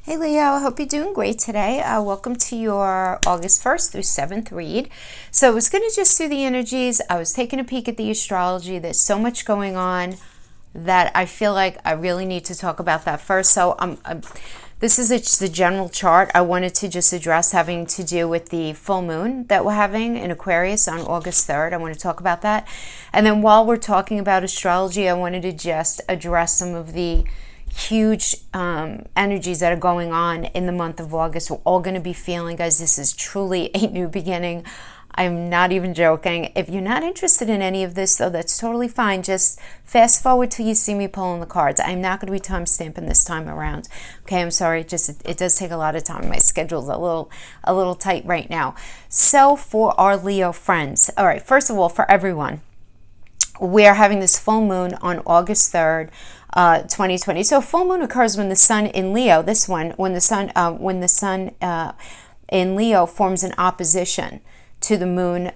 Hey Leo, I hope you're doing great today. Welcome to your August 1st through 7th read. So I was going to just do the energies. I was taking a peek at the astrology. There's so much going on that I feel like I really need to talk about that first. So this is just a general chart. I wanted to just address having to do with the full moon that we're having in Aquarius on August 3rd. I want to talk about that. And then while we're talking about astrology, I wanted to just address some of the huge energies that are going on in the month of August. We're all going to be feeling, guys, this is truly a new beginning. I'm not even joking. If you're not interested in any of this, though, that's totally fine. Just fast forward till you see me pulling the cards. I'm not going to be time stamping this time around. Okay, I'm sorry. It does take a lot of time. My schedule's a little tight right now. So for our Leo friends, all right, first of all, for everyone, we're having this full moon on August 3rd, 2020. So full moon occurs when the sun in Leo, when the sun in Leo forms an opposition to the moon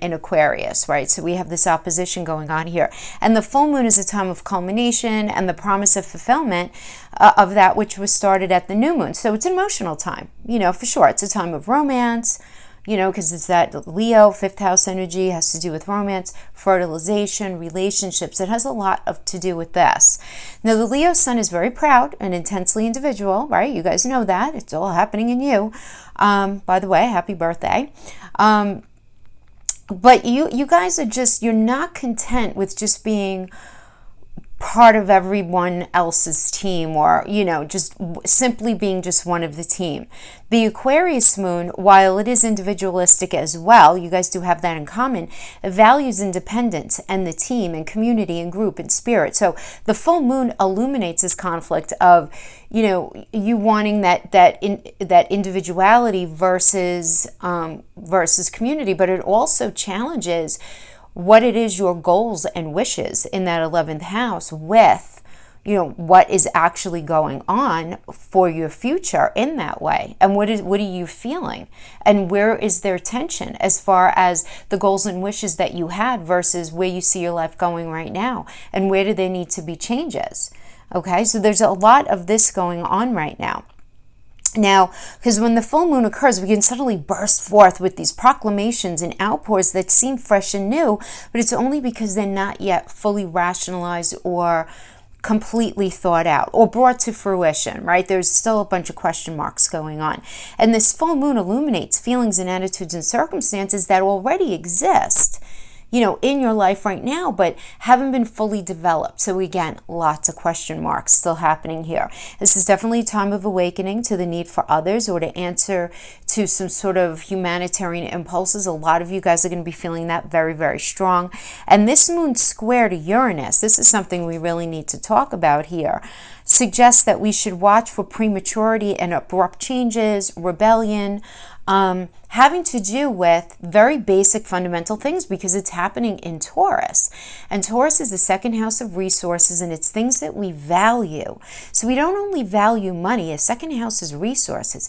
in Aquarius, right? So we have this opposition going on here. And the full moon is a time of culmination and the promise of fulfillment of that which was started at the new moon. So it's an emotional time, for sure. It's a time of romance, because it's that Leo, fifth house energy, has to do with romance, fertilization, relationships. It has a lot to do with this. Now, the Leo sun is very proud and intensely individual, right? You guys know that. It's all happening in you. By the way, happy birthday. But you guys are you're not content with just being part of everyone else's team, or just simply being just one of the team. The Aquarius moon, while it is individualistic as well, you guys do have that in common, it values independence and the team and community and group and spirit. So the full moon illuminates this conflict of you wanting that individuality versus community, but it also challenges what it is your goals and wishes in that 11th house with, what is actually going on for your future in that way. And what are you feeling? And where is there tension as far as the goals and wishes that you had versus where you see your life going right now? And where do there need to be changes? Okay, so there's a lot of this going on right now. Now, because when the full moon occurs, we can suddenly burst forth with these proclamations and outpours that seem fresh and new, but it's only because they're not yet fully rationalized or completely thought out or brought to fruition, right? There's still a bunch of question marks going on. And this full moon illuminates feelings and attitudes and circumstances that already exist, in your life right now, but haven't been fully developed. So again, lots of question marks still happening here. This is definitely a time of awakening to the need for others or to answer to some sort of humanitarian impulses. A lot of you guys are going to be feeling that very, very strong. And this moon square to Uranus, this is something we really need to talk about here, suggests that we should watch for prematurity and abrupt changes, rebellion, having to do with very basic fundamental things, because it's happening in Taurus. And Taurus is the second house of resources, and it's things that we value. So we don't only value money, a second house is resources.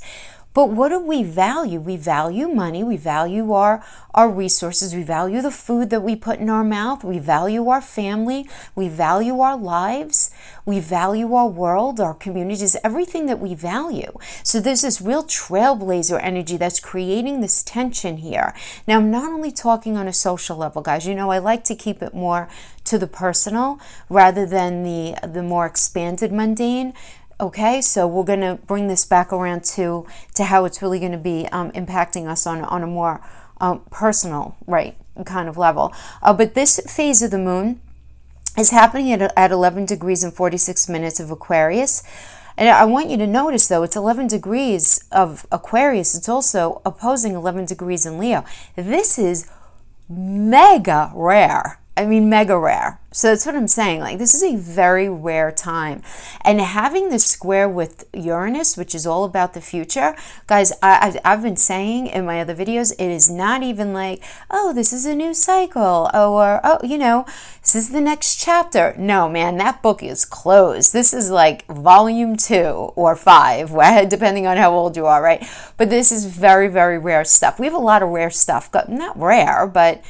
But what do we value? We value money, we value our resources, we value the food that we put in our mouth, we value our family, we value our lives, we value our world, our communities, everything that we value. So there's this real trailblazer energy that's creating this tension here. Now, I'm not only talking on a social level, guys. I like to keep it more to the personal rather than the more expanded mundane. Okay, so we're going to bring this back around to how it's really going to be impacting us on a more personal, right, kind of level. But this phase of the moon is happening at 11 degrees and 46 minutes of Aquarius. And I want you to notice, though, it's 11 degrees of Aquarius. It's also opposing 11 degrees in Leo. This is mega rare. Mega rare. So that's what I'm saying. This is a very rare time. And having this square with Uranus, which is all about the future, guys, I've been saying in my other videos, it is not even like, oh, this is a new cycle, or, this is the next chapter. No, man, that book is closed. This is like volume 2 or 5, depending on how old you are, right? But this is very, very rare stuff. We have a lot of rare stuff, not rare, but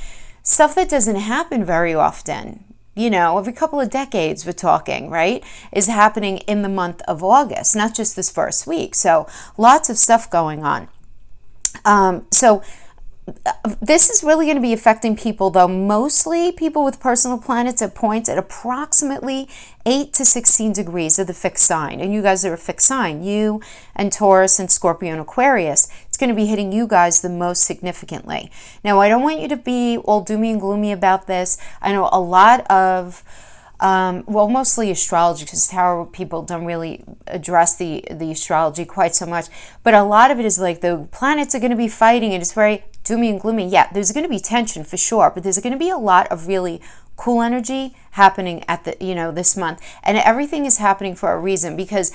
stuff that doesn't happen very often. every couple of decades we're talking, right, is happening in the month of August, not just this first week. So lots of stuff going on. So this is really going to be affecting people, though, mostly people with personal planets at points at approximately 8 to 16 degrees of the fixed sign. And you guys are a fixed sign, you and Taurus and Scorpio and Aquarius. It's going to be hitting you guys the most significantly. Now, I don't want you to be all doomy and gloomy about this. I know a lot of mostly astrology, because tarot people don't really address the astrology quite so much. But a lot of it is like the planets are going to be fighting, and it's very doomy and gloomy. Yeah, there's going to be tension for sure, but there's going to be a lot of really cool energy happening at this month, and everything is happening for a reason. Because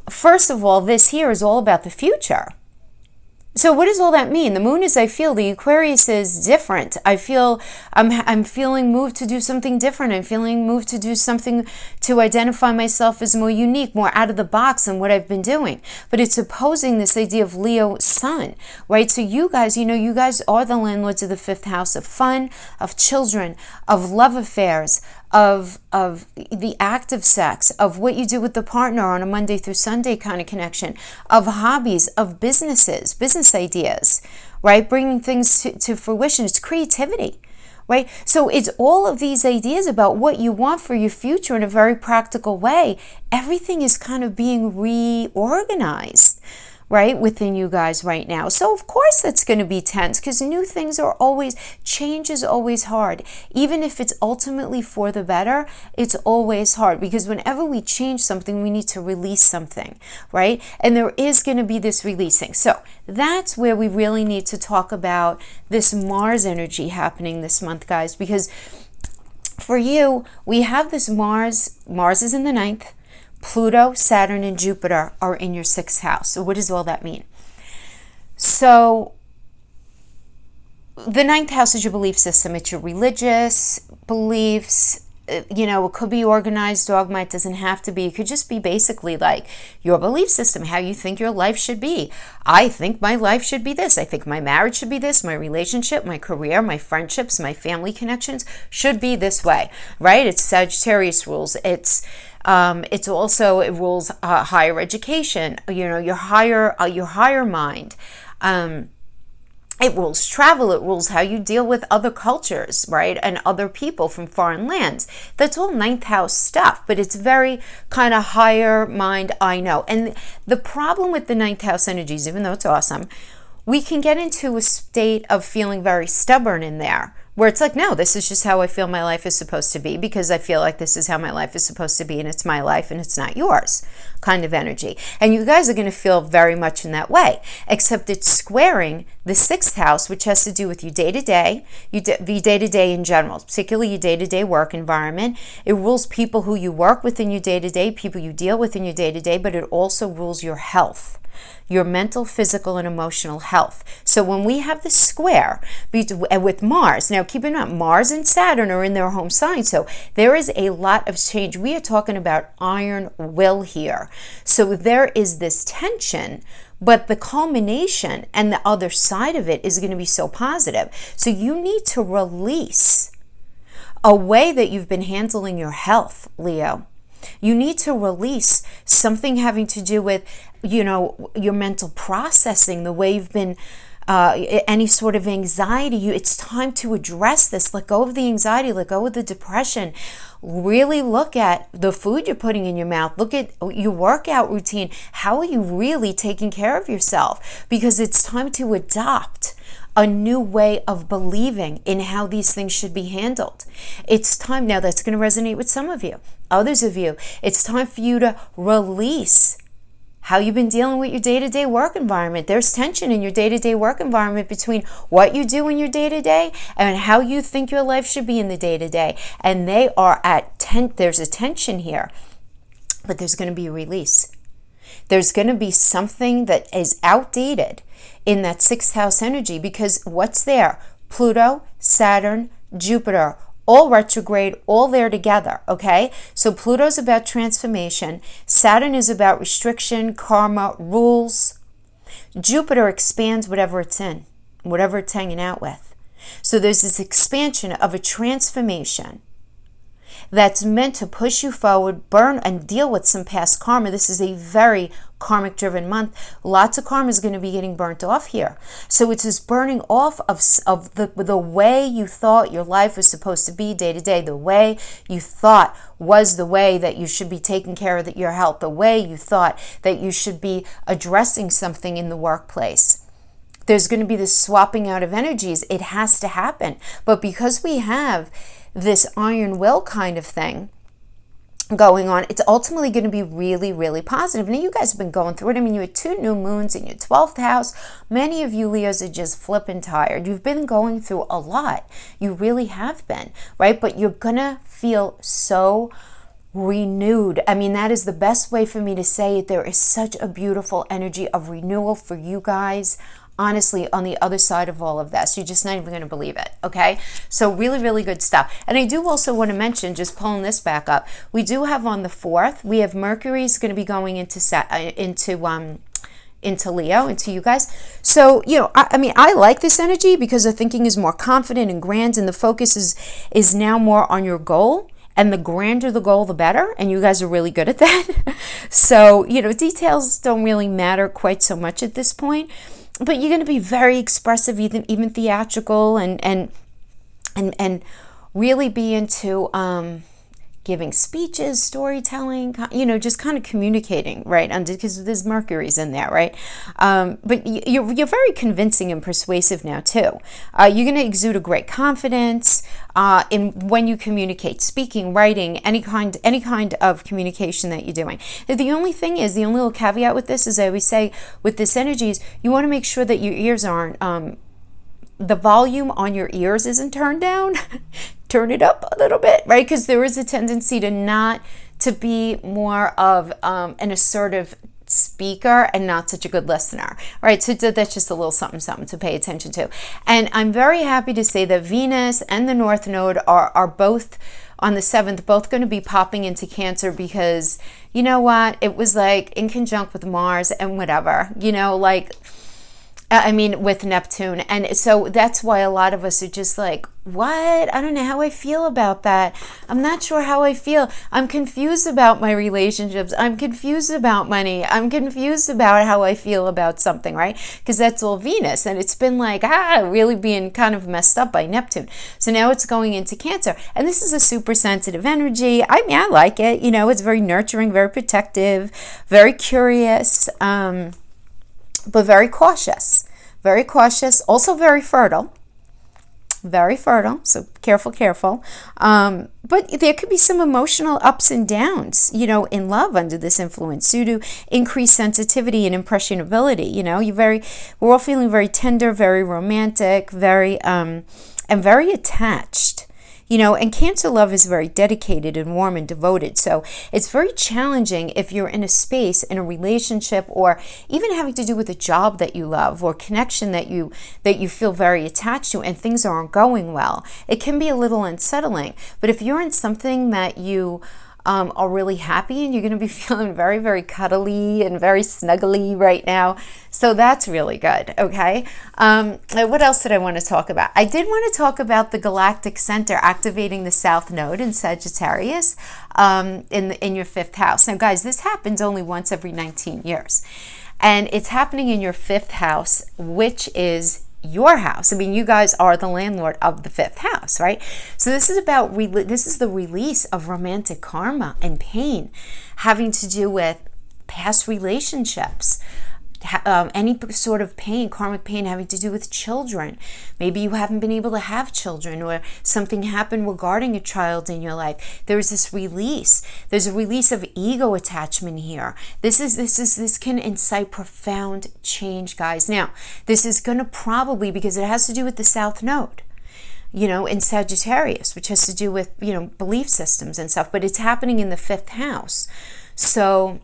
first of all, this here is all about the future. So what does all that mean? The moon is, I feel, the Aquarius is different. I feel I'm feeling moved to do something different. I'm feeling moved to do something to identify myself as more unique, more out of the box than what I've been doing. But it's opposing this idea of Leo sun, right? So you guys, you guys are the landlords of the fifth house of fun, of children, of love affairs, of the act of sex, of what you do with the partner on a Monday through Sunday kind of connection, of hobbies, of businesses, business ideas, right? Bringing things to fruition. It's creativity, right? So it's all of these ideas about what you want for your future in a very practical way. Everything is kind of being reorganized, right, within you guys right now. So of course that's going to be tense, because new things are always, change is always hard. Even if it's ultimately for the better, it's always hard, because whenever we change something, we need to release something, right? And there is going to be this releasing. So that's where we really need to talk about this Mars energy happening this month, guys, because for you, we have this Mars is in the ninth. Pluto, Saturn, and Jupiter are in your sixth house. So what does all that mean? So the ninth house is your belief system. It's your religious beliefs. It could be organized dogma. It doesn't have to be. It could just be basically like your belief system, how you think your life should be. I think my life should be this. I think my marriage should be this. My relationship, my career, my friendships, my family connections should be this way, right? It's Sagittarius rules. It's also, it rules higher education, your higher mind. It rules travel. It rules how you deal with other cultures, right? And other people from foreign lands. That's all ninth house stuff, but it's very kind of higher mind, I know. And the problem with the ninth house energies, even though it's awesome, we can get into a state of feeling very stubborn in there, where it's like, no, this is just how I feel my life is supposed to be, because I feel like this is how my life is supposed to be, and it's my life and it's not yours kind of energy. And you guys are going to feel very much in that way, except it's squaring the sixth house, which has to do with your day-to-day, your day-to-day in general, particularly your day-to-day work environment. It rules people who you work with in your day-to-day, people you deal with in your day-to-day, but it also rules your health, your mental, physical, and emotional health. So when we have the square with Mars, now keep in mind, Mars and Saturn are in their home sign, so there is a lot of change. We are talking about iron will here. So there is this tension, but the culmination and the other side of it is going to be so positive. So you need to release a way that you've been handling your health, Leo. You need to release something having to do with, your mental processing, the way you've been, any sort of anxiety. It's time to address this. Let go of the anxiety, let go of the depression. Really look at the food you're putting in your mouth. Look at your workout routine. How are you really taking care of yourself? Because it's time to adopt a new way of believing in how these things should be handled. It's time now. That's going to resonate with some of you. Others of you, it's time for you to release how you've been dealing with your day-to-day work environment. There's tension in your day-to-day work environment between what you do in your day-to-day and how you think your life should be in the day-to-day. And they are there's a tension here, but there's going to be a release. There's going to be something that is outdated in that sixth house energy, because what's there? Pluto, Saturn, Jupiter, all retrograde, all there together, okay? So Pluto's about transformation. Saturn is about restriction, karma, rules. Jupiter expands whatever it's in, whatever it's hanging out with. So there's this expansion of a transformation that's meant to push you forward, burn, and deal with some past karma. This is a very karmic driven month. Lots of karma is going to be getting burnt off here. So it's this burning off of the way you thought your life was supposed to be day to day, the way you thought was the way that you should be taking care of your health, the way you thought that you should be addressing something in the workplace. There's going to be this swapping out of energies. It has to happen. But because we have this iron will kind of thing going on, it's ultimately going to be really, really positive. Now, you guys have been going through it. I mean, you had 2 new moons in your 12th house. Many of you Leos are just flipping tired. You've been going through a lot. You really have been, right? But you're going to feel so renewed. I mean, that is the best way for me to say it. There is such a beautiful energy of renewal for you guys, honestly, on the other side of all of this. You're just not even going to believe it, okay? So really, really good stuff. And I do also want to mention, just pulling this back up, we do have on the 4th, we have Mercury's going to be going into Leo, into you guys. So, you know, I mean, I like this energy because the thinking is more confident and grand, and the focus is now more on your goal. And the grander the goal, the better. And you guys are really good at that. So, you know, details don't really matter quite so much at this point. But you're going to be very expressive, even theatrical, and really be into giving speeches, storytelling, you know, just kind of communicating, right? Because there's Mercury's in there, right? But you're very convincing and persuasive now too. You're going to exude a great confidence in when you communicate, speaking, writing, any kind of communication that you're doing. The only thing is, the only little caveat with this is, I always say with this energy, is you want to make sure that your ears aren't, the volume on your ears isn't turned down. Turn it up a little bit, right? Because there is a tendency to be more of an assertive speaker and not such a good listener, right? So that's just a little something to pay attention to. And I'm very happy to say that Venus and the North Node are both on the 7th, both going to be popping into Cancer, because you know what? It was like in conjunct with Mars and whatever, you know, like, I mean, with Neptune. And so that's why a lot of us are just like, what? I don't know how I feel about that. I'm not sure how I feel. I'm confused about my relationships. I'm confused about money. I'm confused about how I feel about something, right? Because that's all Venus. And it's been like, really being kind of messed up by Neptune. So now it's going into Cancer. And this is a super sensitive energy. I mean, I like it. You know, it's very nurturing, very protective, very curious, but very cautious, also very fertile, so careful. But there could be some emotional ups and downs, you know, in love under this influence due to increased sensitivity and impressionability. You know, we're all feeling very tender, very romantic, and very attached. You know, and Cancer love is very dedicated and warm and devoted. So it's very challenging if you're in a space, in a relationship, or even having to do with a job that you love or connection that you feel very attached to, and things aren't going well. It can be a little unsettling. But if you're in something that you are really happy and you're going to be feeling very, very cuddly and very snuggly right now. So that's really good, okay? What else did I want to talk about? I did want to talk about the galactic center activating the South Node in Sagittarius in your 5th house. Now, guys, this happens only once every 19 years. And it's happening in your 5th house, which is your house. I mean, you guys are the landlord of the 5th house, right? So this is about this is the release of romantic karma and pain having to do with past relationships, any sort of pain, karmic pain having to do with children. Maybe you haven't been able to have children, or something happened regarding a child in your life. There's this release. There's a release of ego attachment here. This can incite profound change, guys. Now, this is going to probably, because it has to do with the South Node, you know, in Sagittarius, which has to do with, you know, belief systems and stuff, but it's happening in the 5th house. So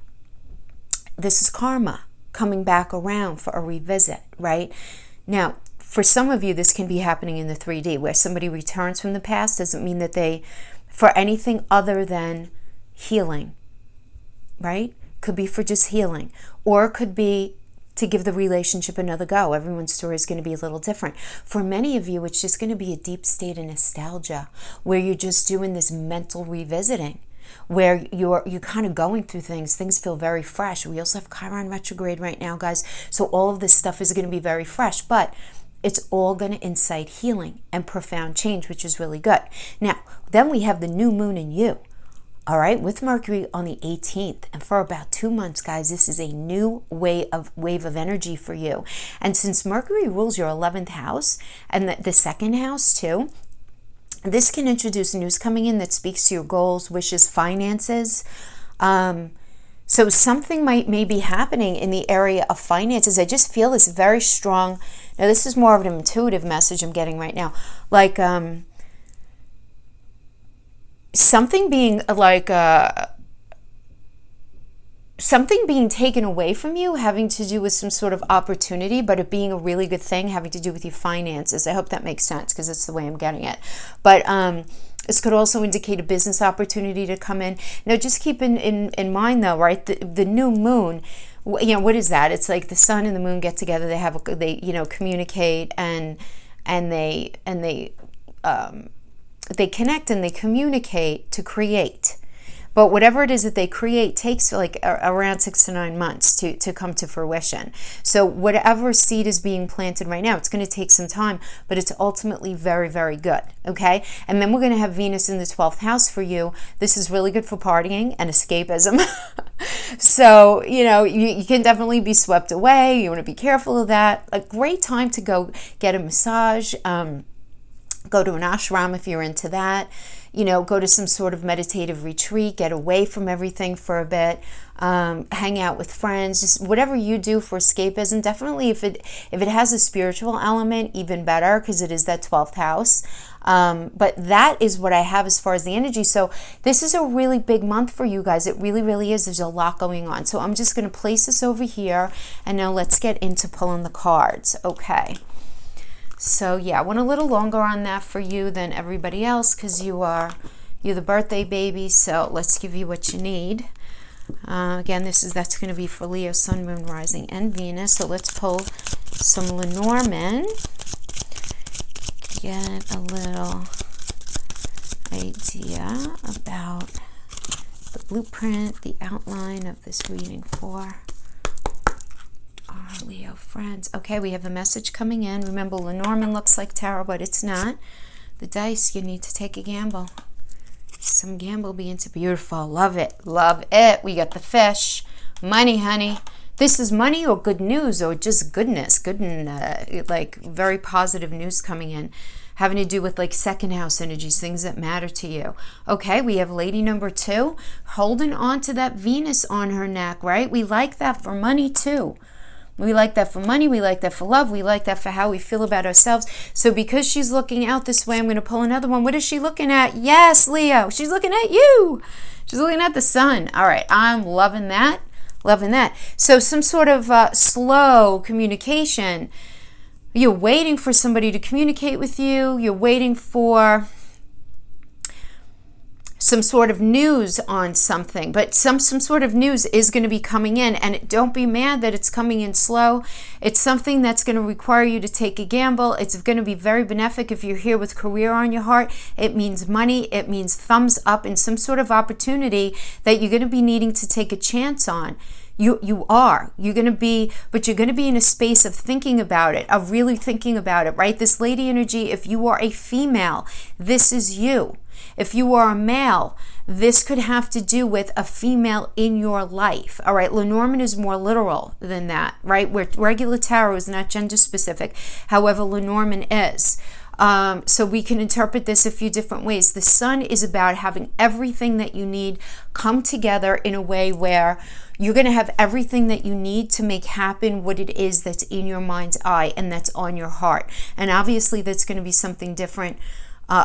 this is karma coming back around for a revisit, right? Now, for some of you, this can be happening in the 3D, where somebody returns from the past. Doesn't mean that for anything other than healing, right? Could be for just healing, or it could be to give the relationship another go. Everyone's story is going to be a little different. For many of you, it's just going to be a deep state of nostalgia where you're just doing this mental revisiting, where you're kind of going through things. Things feel very fresh. We also have Chiron retrograde right now, guys. So all of this stuff is going to be very fresh, but it's all going to incite healing and profound change, which is really good. Now, then we have the new moon in you. All right, with Mercury on the 18th. And for about 2 months, guys, this is a new wave of energy for you. And since Mercury rules your 11th house and the second house too, this can introduce news coming in that speaks to your goals, wishes, finances. So something may be happening in the area of finances. I just feel this very strong. Now, this is more of an intuitive message I'm getting right now. Like, something being something being taken away from you, having to do with some sort of opportunity, but it being a really good thing, having to do with your finances. I hope that makes sense, because that's the way I'm getting it. But this could also indicate a business opportunity to come in. Now, just keep in mind, though, right? The new moon. You know, what is that? It's like the sun and the moon get together. They communicate and they connect and they communicate to create. But whatever it is that they create takes like around 6 to 9 months to come to fruition. So whatever seed is being planted right now, it's going to take some time, but it's ultimately very, very good, okay? And then we're going to have Venus in the 12th house for you. This is really good for partying and escapism. So, you can definitely be swept away. You want to be careful of that. A great time to go get a massage, go to an ashram if you're into that. Go to some sort of meditative retreat, get away from everything for a bit, hang out with friends, just whatever you do for escapism. Definitely if it has a spiritual element, even better, because it is that 12th house. But that is what I have as far as the energy. So this is a really big month for you guys. It really, really is. There's a lot going on. So I'm just going to place this over here, and now let's get into pulling the cards. Okay. So yeah, I went a little longer on that for you than everybody else, because you're the birthday baby. So let's give you what you need. Again, that's going to be for Leo, Sun, Moon, Rising, and Venus. So let's pull some Lenormand. Get a little idea about the blueprint, the outline of this reading for our Leo friends. Okay, we have a message coming in. Remember, Lenormand looks like tarot, but it's not. The dice, you need to take a gamble. Some gamble being beautiful. Love it. Love it. We got the fish. Money, honey. This is money or good news or just goodness. Good and like very positive news coming in. Having to do with like second house energies, things that matter to you. Okay, we have lady number 2 holding on to that Venus on her neck, right? We like that for money too. We like that for money. We like that for love. We like that for how we feel about ourselves. So because she's looking out this way, I'm going to pull another one. What is she looking at? Yes, Leo. She's looking at you. She's looking at the sun. All right. I'm loving that. Loving that. So some sort of slow communication. You're waiting for somebody to communicate with you. You're waiting for some sort of news on something, but some sort of news is going to be coming in, and don't be mad that it's coming in slow. It's something that's going to require you to take a gamble. It's going to be very benefic if you're here with career on your heart. It means money. It means thumbs up in some sort of opportunity that you're going to be needing to take a chance on. You're going to be in a space of thinking about it, of really thinking about it, right? This lady energy, if you are a female, this is you. If you are a male, this could have to do with a female in your life. All right, Lenormand is more literal than that, right? Where regular tarot is not gender specific. However, Lenormand is. So we can interpret this a few different ways. The sun is about having everything that you need come together in a way where you're going to have everything that you need to make happen what it is that's in your mind's eye and that's on your heart. And obviously that's going to be something different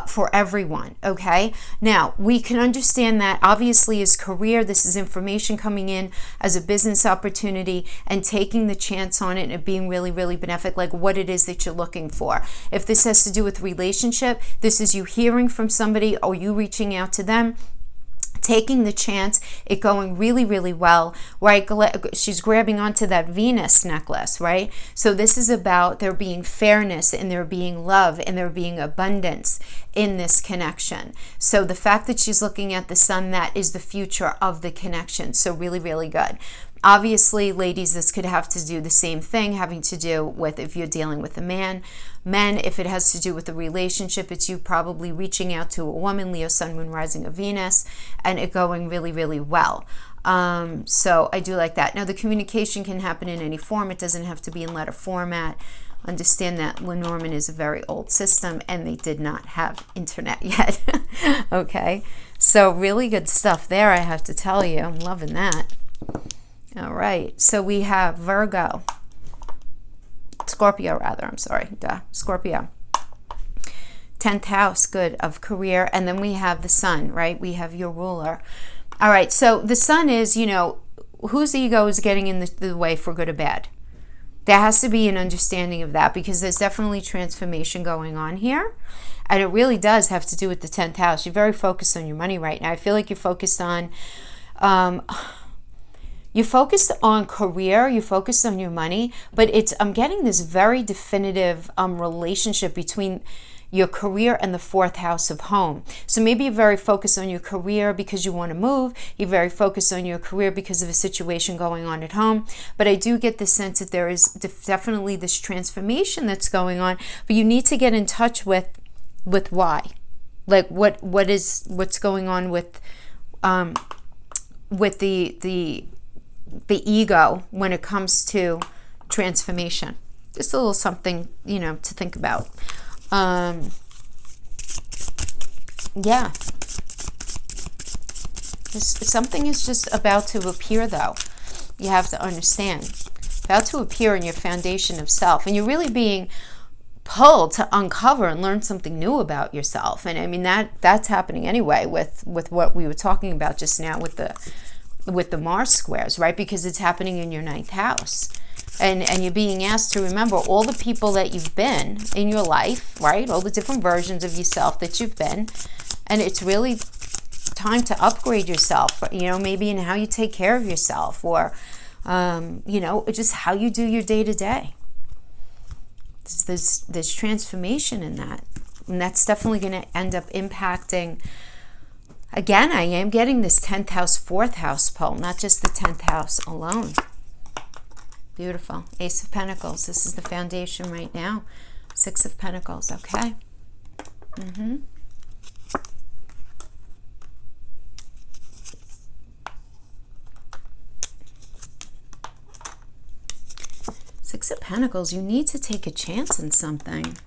for everyone, okay? Now, we can understand that obviously as career, this is information coming in as a business opportunity and taking the chance on it and it being really, really benefic, like what it is that you're looking for. If this has to do with relationship, this is you hearing from somebody or you reaching out to them, taking the chance, it going really, really well, right? She's grabbing onto that Venus necklace, right? So this is about there being fairness and there being love and there being abundance in this connection. So the fact that she's looking at the sun, that is the future of the connection. So really, really good. Obviously, ladies, this could have to do the same thing, having to do with if you're dealing with a man. Men, if it has to do with a relationship, it's you probably reaching out to a woman, Leo, Sun, Moon, Rising of Venus, and it going really, really well. So I do like that. Now, the communication can happen in any form. It doesn't have to be in letter format. Understand that Lenormand is a very old system, and they did not have internet yet. Okay, so really good stuff there, I have to tell you. I'm loving that. All right, so we have Scorpio, I'm sorry, Scorpio. 10th house, good, of career, and then we have the sun, right? We have your ruler. All right, so the sun is, whose ego is getting in the way for good or bad? There has to be an understanding of that, because there's definitely transformation going on here, and it really does have to do with the 10th house. You're very focused on your money right now. I feel like you're focused on... you're focused on career, you're focused on your money, but I'm getting this very definitive relationship between your career and the 4th house of home. So maybe you're very focused on your career because you want to move. You're very focused on your career because of a situation going on at home. But I do get the sense that there is definitely this transformation that's going on, but you need to get in touch with why. Like what's going on with the ego when it comes to transformation. Just a little something, to think about. Yeah. Something is just about to appear, though. You have to understand. About to appear in your foundation of self. And you're really being pulled to uncover and learn something new about yourself. And I mean, that's happening anyway with what we were talking about just now with the Mars squares, right? Because it's happening in your 9th house. And you're being asked to remember all the people that you've been in your life, right? All the different versions of yourself that you've been. And it's really time to upgrade yourself, maybe in how you take care of yourself, or, just how you do your day-to-day. There's transformation in that. And that's definitely going to end up impacting... Again, I am getting this 10th house, 4th house pole, not just the 10th house alone. Beautiful. Ace of Pentacles. This is the foundation right now. 6 of Pentacles. Okay. Six of Pentacles. You need to take a chance in something.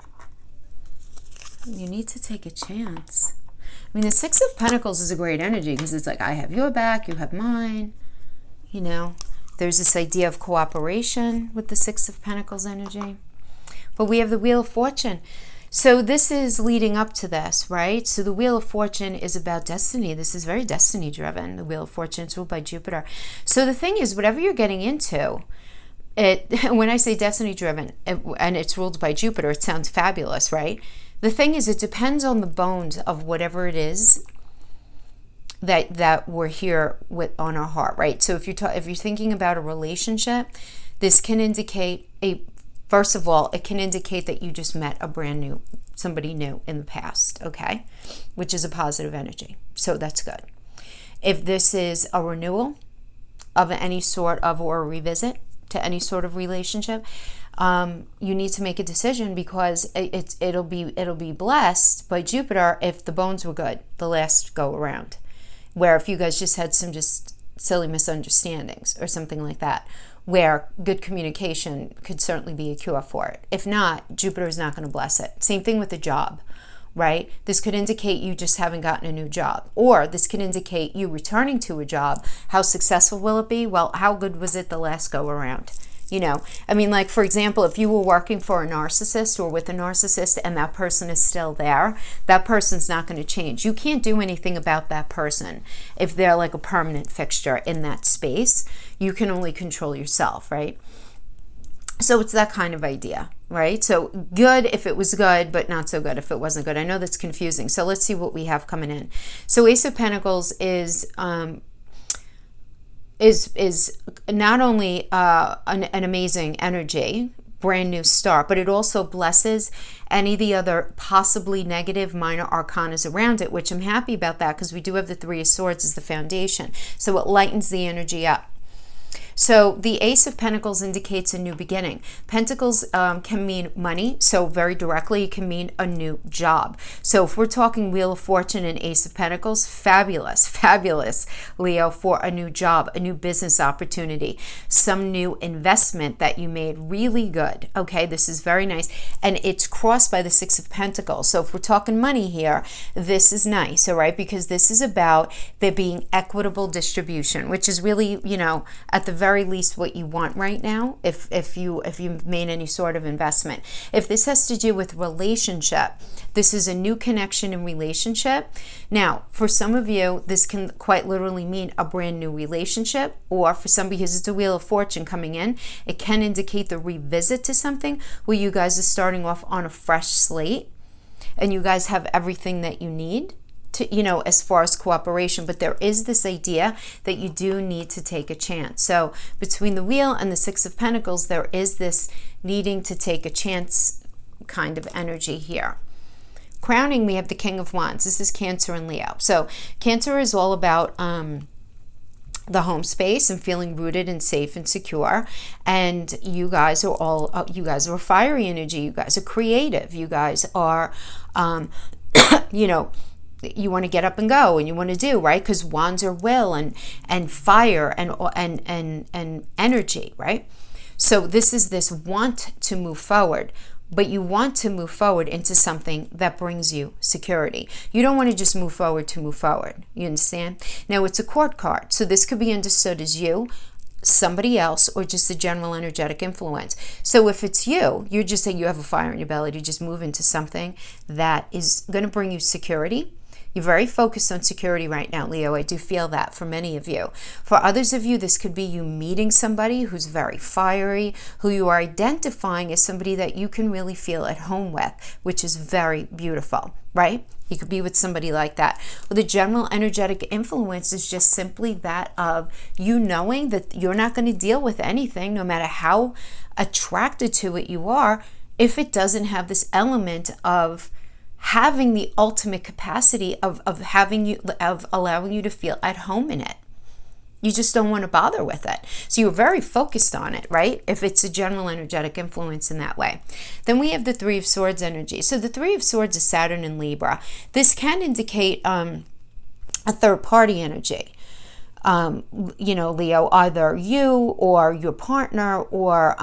You need to take a chance. I mean, the 6 of Pentacles is a great energy because it's like, I have your back, you have mine. There's this idea of cooperation with the 6 of Pentacles energy. But we have the Wheel of Fortune. So this is leading up to this, right? So the Wheel of Fortune is about destiny. This is very destiny driven. The Wheel of Fortune is ruled by Jupiter. So the thing is, whatever you're getting into, when I say destiny driven and it's ruled by Jupiter, it sounds fabulous, right? The thing is, it depends on the bones of whatever it is that we're here with on our heart, right? So if you're thinking about a relationship, this can indicate first of all, it can indicate that you just met somebody new in the past, okay? Which is a positive energy. So that's good. If this is a renewal of any sort of, or a revisit to any sort of relationship, you need to make a decision, because it'll be blessed by Jupiter if the bones were good the last go around, where if you guys just had some just silly misunderstandings or something like that, where good communication could certainly be a cure for it. If not, Jupiter is not going to bless it. Same thing with the job, right? This could indicate you just haven't gotten a new job, or this could indicate you returning to a job. How successful will it be? Well, how good was it the last go around? I mean, like, for example, if you were working for a narcissist or with a narcissist and that person is still there, that person's not going to change. You can't do anything about that person if they're like a permanent fixture in that space. You can only control yourself, right? So it's that kind of idea, right? So good if it was good, but not so good if it wasn't good. I know that's confusing. So let's see what we have coming in. So Ace of Pentacles is not only an amazing energy, brand new start, but it also blesses any of the other possibly negative minor arcanas around it, which I'm happy about that because we do have the Three of Swords as the foundation. So it lightens the energy up. So the Ace of Pentacles indicates a new beginning. Pentacles can mean money, so very directly it can mean a new job. So if we're talking Wheel of Fortune and Ace of Pentacles, fabulous, fabulous, Leo, for a new job, a new business opportunity, some new investment that you made, really good. Okay, this is very nice. And it's crossed by the Six of Pentacles. So if we're talking money here, this is nice, all right, because this is about there being equitable distribution, which is really, you know, at the very least what you want right now if you've made any sort of investment. If this has to do with relationship, this is a new connection in relationship. Now, for some of you, this can quite literally mean a brand new relationship, or for some, because it's a Wheel of Fortune coming in, it can indicate the revisit to something where you guys are starting off on a fresh slate and you guys have everything that you need to, you know, as far as cooperation, but there is this idea that you do need to take a chance. So between the Wheel and the Six of Pentacles, there is this needing to take a chance kind of energy here. Crowning, we have the King of Wands. This is Cancer and Leo. So Cancer is all about the home space and feeling rooted and safe and secure. And you guys are all, you guys are fiery energy. You guys are creative. You guys are, you know, you want to get up and go and you want to do, right? Because wands are will and fire and energy, right? So this is this want to move forward, but you want to move forward into something that brings you security. You don't want to just move forward to move forward. You understand? Now it's a Court card. So this could be understood as you, somebody else, or just a general energetic influence. So if it's you, you're just saying you have a fire in your belly to just move into something that is going to bring you security. You're very focused on security right now, Leo. I do feel that for many of you. For others of you, this could be you meeting somebody who's very fiery, who you are identifying as somebody that you can really feel at home with, which is very beautiful, right? You could be with somebody like that. Well, the general energetic influence is just simply that of you knowing that you're not going to deal with anything, no matter how attracted to it you are, if it doesn't have this element of having the ultimate capacity of allowing you to feel at home in it. You just don't want to bother with it. So you're very focused on it, right? If it's a general energetic influence in that way. Then we have the Three of Swords energy. So the Three of Swords is Saturn and Libra. This can indicate a third party energy. You know, Leo, either you or your partner or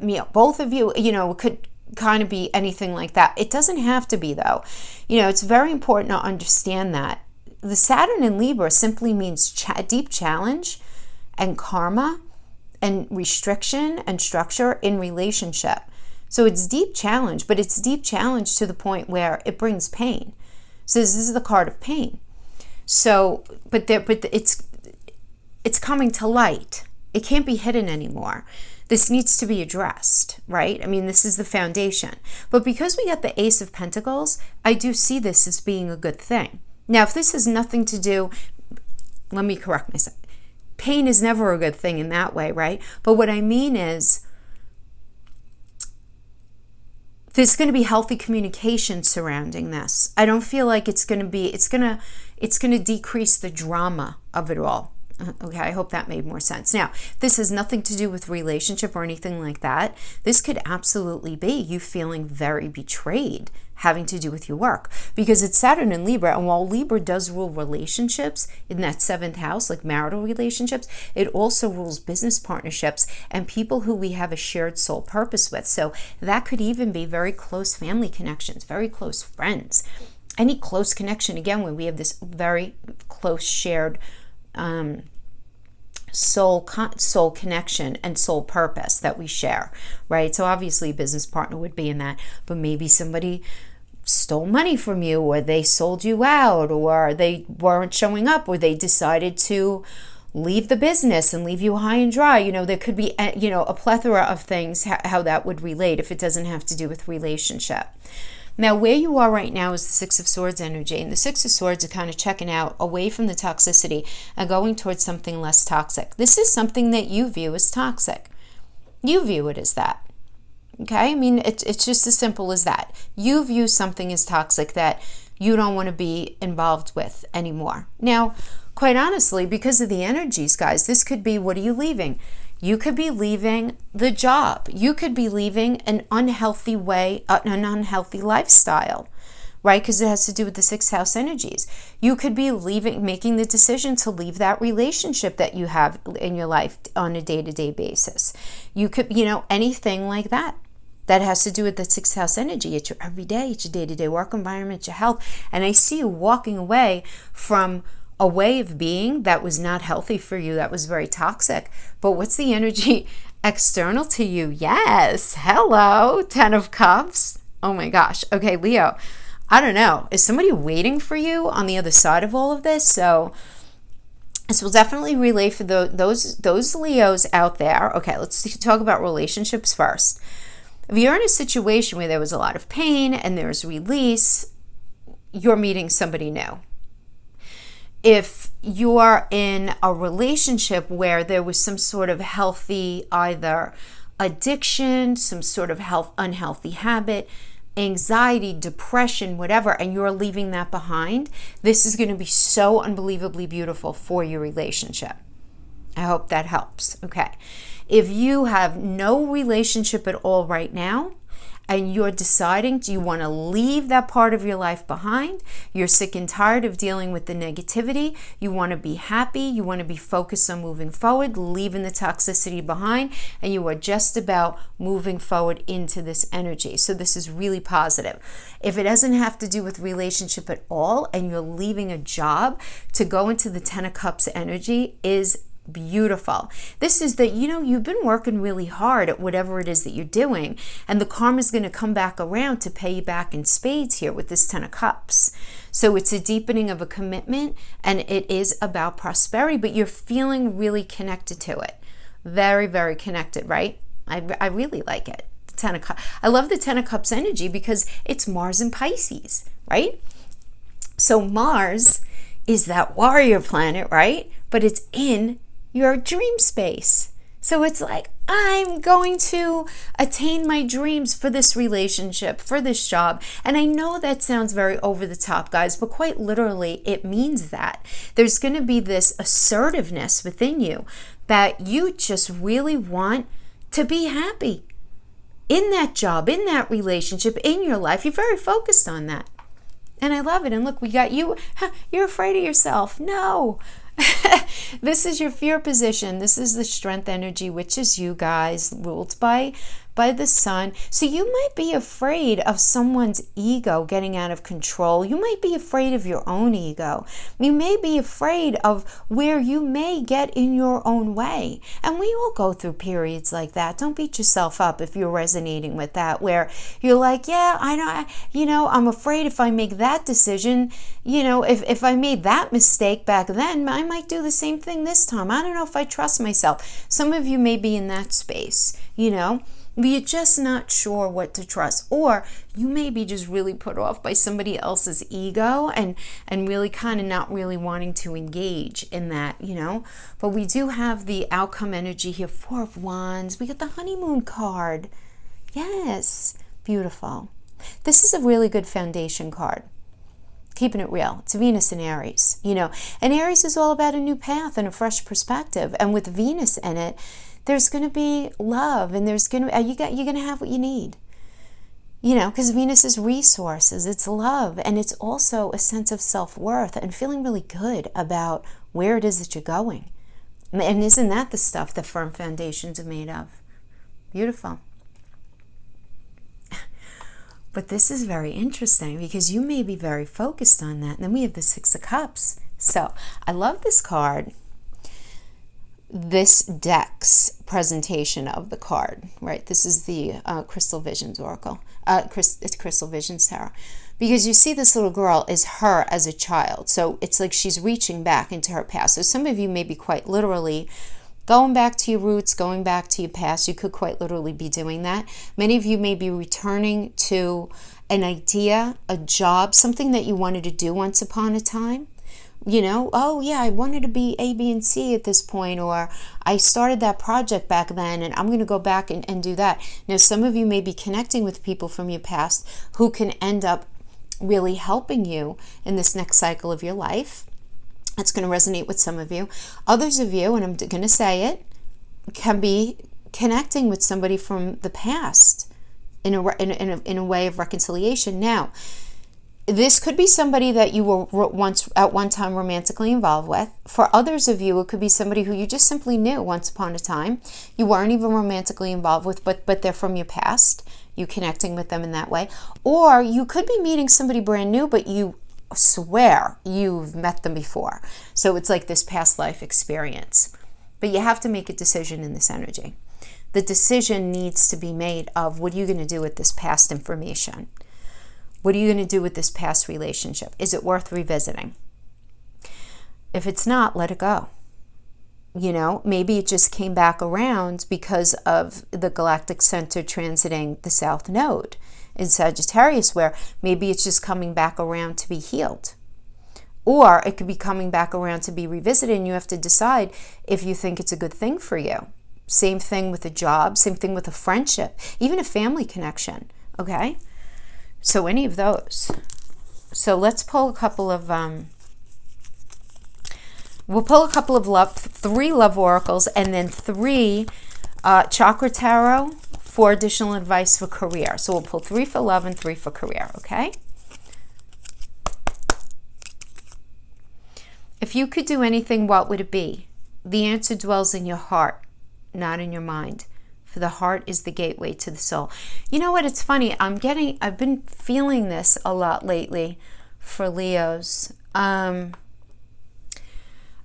you know, both of you, you know, could kind of be anything like that. It doesn't have to be, though. You know, it's very important to understand that the Saturn in Libra simply means deep challenge and karma and restriction and structure in relationship. So it's deep challenge, but it's deep challenge to the point where it brings pain. So this is the card of pain. So, but it's coming to light. It can't be hidden anymore. This needs to be addressed, right? I mean, this is the foundation. But because we got the Ace of Pentacles, I do see this as being a good thing. Now, if this has nothing to do, let me correct myself. Pain is never a good thing in that way, right? But what I mean is there's going to be healthy communication surrounding this. I don't feel like it's going to decrease the drama of it all. Okay, I hope that made more sense. Now, this has nothing to do with relationship or anything like that. This could absolutely be you feeling very betrayed, having to do with your work. Because it's Saturn in Libra, and while Libra does rule relationships in that 7th house, like marital relationships, it also rules business partnerships and people who we have a shared soul purpose with. So that could even be very close family connections, very close friends. Any close connection, again, when we have this very close shared soul connection and soul purpose that we share, right? So obviously a business partner would be in that, but maybe somebody stole money from you, or they sold you out, or they weren't showing up, or they decided to leave the business and leave you high and dry. You know, there could be, you know, a plethora of things how that would relate if it doesn't have to do with relationship. Now, where you are right now is the Six of Swords energy, and the Six of Swords are kind of checking out away from the toxicity and going towards something less toxic. This is something that you view as toxic. You view it as that. Okay? I mean, it's just as simple as that. You view something as toxic that you don't want to be involved with anymore. Now, quite honestly, because of the energies, guys, this could be, what are you leaving? You could be leaving the job. You could be leaving an unhealthy way, an unhealthy lifestyle, right? Because it has to do with the sixth house energies. You could be leaving, making the decision to leave that relationship that you have in your life on a day-to-day basis. You could, you know, anything like that. That has to do with the sixth house energy. It's your everyday, it's your day-to-day work environment, it's your health. And I see you walking away from a way of being that was not healthy for you, that was very toxic. But what's the energy external to you? Yes, hello, 10 of Cups. Oh my gosh. Okay, Leo, I don't know. Is somebody waiting for you on the other side of all of this? So this will definitely relate for those Leos out there. Okay, let's talk about relationships first. If you're in a situation where there was a lot of pain and there's release, you're meeting somebody new. If you're in a relationship where there was some sort of healthy, either addiction, some sort of unhealthy habit, anxiety, depression, whatever, and you're leaving that behind, this is going to be so unbelievably beautiful for your relationship. I hope that helps. Okay. If you have no relationship at all right now, and you're deciding, do you want to leave that part of your life behind? You're sick and tired of dealing with the negativity. You want to be happy. You want to be focused on moving forward, leaving the toxicity behind, and you are just about moving forward into this energy. So this is really positive. If it doesn't have to do with relationship at all, and you're leaving a job to go into the 10 of Cups energy, is beautiful. This is that, you know, you've been working really hard at whatever it is that you're doing, and the karma is going to come back around to pay you back in spades here with this 10 of Cups. So it's a deepening of a commitment, and it is about prosperity, but you're feeling really connected to it. Very, very connected, right? I really like it. The 10 of Cups. I love the 10 of Cups energy because it's Mars and Pisces, right? So Mars is that warrior planet, right? But it's in your dream space. So it's like, I'm going to attain my dreams for this relationship, for this job. And I know that sounds very over the top, guys, but quite literally, it means that. There's going to be this assertiveness within you that you just really want to be happy in that job, in that relationship, in your life. You're very focused on that. And I love it. And look, we got you. You're afraid of yourself. No. This is your fear position. This is the strength energy, which is you guys, ruled by the sun. So you might be afraid of someone's ego getting out of control. You might be afraid of your own ego. You may be afraid of where you may get in your own way. And we all go through periods like that. Don't beat yourself up if you're resonating with that, where you're like, yeah, I know, I'm afraid if I make that decision, you know, if I made that mistake back then, I might do the same thing this time. I don't know if I trust myself. Some of you may be in that space, you know. But you're just not sure what to trust, or you may be just really put off by somebody else's ego and really kind of not really wanting to engage in that, you know. But we do have the outcome energy here, 4 of Wands. We got the honeymoon card. Yes, beautiful. This is a really good foundation card. Keeping it real. It's Venus in Aries, you know. And Aries is all about a new path and a fresh perspective. And with Venus in it, there's going to be love, and there's going to you're going to have what you need, you know, because Venus is resources, it's love, and it's also a sense of self-worth and feeling really good about where it is that you're going. And isn't that the stuff that firm foundations are made of? Beautiful. But this is very interesting because you may be very focused on that. And then we have the 6 of Cups. So I love this card. This deck's presentation of the card, right? This is the Crystal Visions Oracle. It's Crystal Visions Tarot. because you see this little girl is her as a child. So it's like she's reaching back into her past. So some of you may be quite literally going back to your roots, going back to your past. You could quite literally be doing that. Many of you may be returning to an idea, a job, something that you wanted to do once upon a time. You know, oh yeah, I wanted to be A, B, and C at this point, or I started that project back then and I'm going to go back and do that. Now, some of you may be connecting with people from your past who can end up really helping you in this next cycle of your life. That's going to resonate with some of you. Others of you, and I'm going to say it, can be connecting with somebody from the past in a way of reconciliation. Now, this could be somebody that you were once at one time romantically involved with. For others of you, it could be somebody who you just simply knew once upon a time. You weren't even romantically involved with, but they're from your past. You connecting with them in that way. Or you could be meeting somebody brand new, but you swear you've met them before. So it's like this past life experience. But you have to make a decision in this energy. The decision needs to be made of, what are you going to do with this past information? What are you going to do with this past relationship? Is it worth revisiting? If it's not, let it go. You know, maybe it just came back around because of the galactic center transiting the South Node in Sagittarius, where maybe it's just coming back around to be healed. Or it could be coming back around to be revisited, and you have to decide if you think it's a good thing for you. Same thing with a job, same thing with a friendship, even a family connection, okay? So any of those. So let's pull a couple of, we'll pull a couple of three love oracles, and then three chakra tarot for additional advice for career. So we'll pull 3 for love and 3 for career, okay? If you could do anything, what would it be? The answer dwells in your heart, not in your mind. For the heart is the gateway to the soul. You know what? It's funny. I've been feeling this a lot lately for Leos. I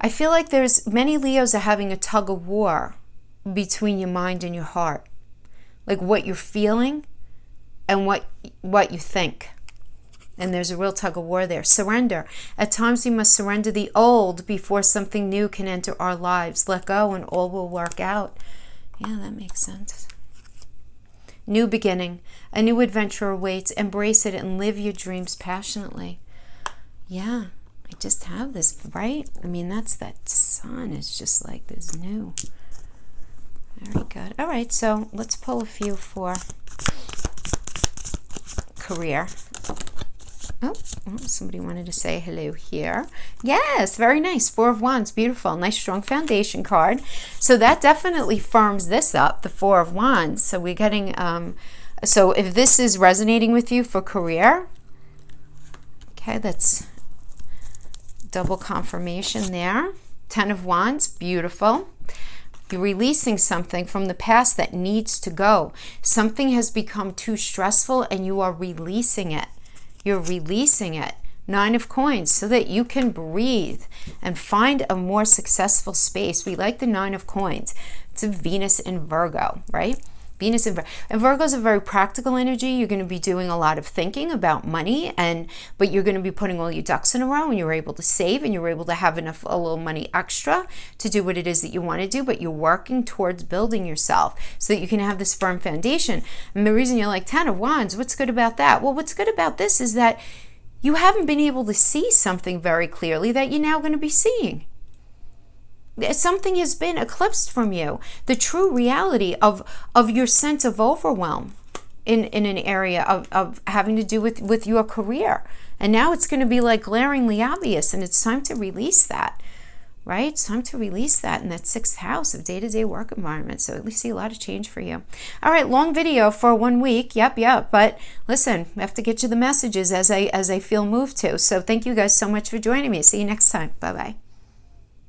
feel like there's many Leos are having a tug of war between your mind and your heart. Like what you're feeling and what you think. And there's a real tug of war there. Surrender. At times we must surrender the old before something new can enter our lives. Let go and all will work out. Yeah, that makes sense. New beginning. A new adventure awaits. Embrace it and live your dreams passionately. Yeah, I just have this, right? I mean, that sun is just like this new. Very good. All right, so let's pull a few for career. Oh, somebody wanted to say hello here. Yes, very nice. 4 of Wands, beautiful. Nice, strong foundation card. So that definitely firms this up, the 4 of Wands. So we're getting, so if this is resonating with you for career, okay, that's double confirmation there. 10 of Wands, beautiful. You're releasing something from the past that needs to go. Something has become too stressful and you are releasing it. You're releasing it. 9 of Coins, so that you can breathe and find a more successful space. We like the 9 of Coins. It's a Venus in Virgo, right? Venus in Virgo. And Virgo is a very practical energy. You're going to be doing a lot of thinking about money, but you're going to be putting all your ducks in a row, and you're able to save, and you're able to have a little money extra to do what it is that you want to do, but you're working towards building yourself so that you can have this firm foundation. And the reason you're like 10 of Wands, what's good about that? Well, what's good about this is that you haven't been able to see something very clearly that you're now going to be seeing. Something has been eclipsed from you. The true reality of your sense of overwhelm in an area of having to do with your career. And now it's going to be like glaringly obvious, and it's time to release that, right? It's time to release that in that 6th house of day-to-day work environment. So at least see a lot of change for you. All right, long video for 1 week. Yep. But listen, I have to get you the messages as I feel moved to. So thank you guys so much for joining me. See you next time. Bye-bye.